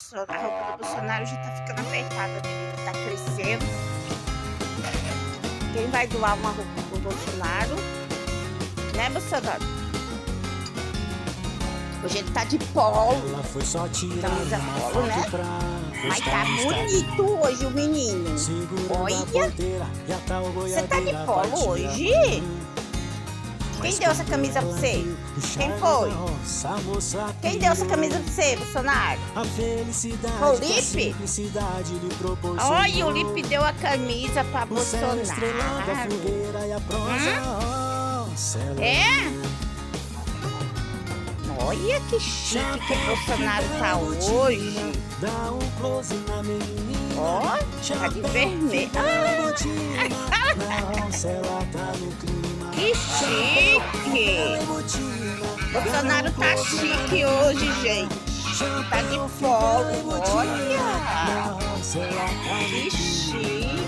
A roupa do Bolsonaro já tá ficando apertada, menino, tá crescendo. Quem vai doar uma roupa pro Bolsonaro? Né, Bolsonaro? Hoje ele tá de polo. Ela foi só tirar Camisa uma polo, foto né? pra Mas postar tá no Instagram. bonito hoje o menino. Segurando a Olha, porteira, e a tal você tá de boiadeira polo vai hoje? tirar. Quem Mas deu essa quando camisa pra ela você? viu o Quem charme foi? da roça, a moça Quem deu essa pirou. camisa pra você, Bolsonaro? A felicidade Foi o que a Lipe? simplicidade lhe proporcionou. Olha, o Lipe deu a camisa pra O céu estrelado, a Bolsonaro. fogueira e a prosa. Céu É? Olha que chique que o Bolsonaro tá hoje. Dá um close na menina. Ó, tá de vermelho. Nossa, ela tá no clima. Que chique! Bolsonaro tá chique hoje, gente. Tá de polo, olha! Nossa, ela tá Que chique!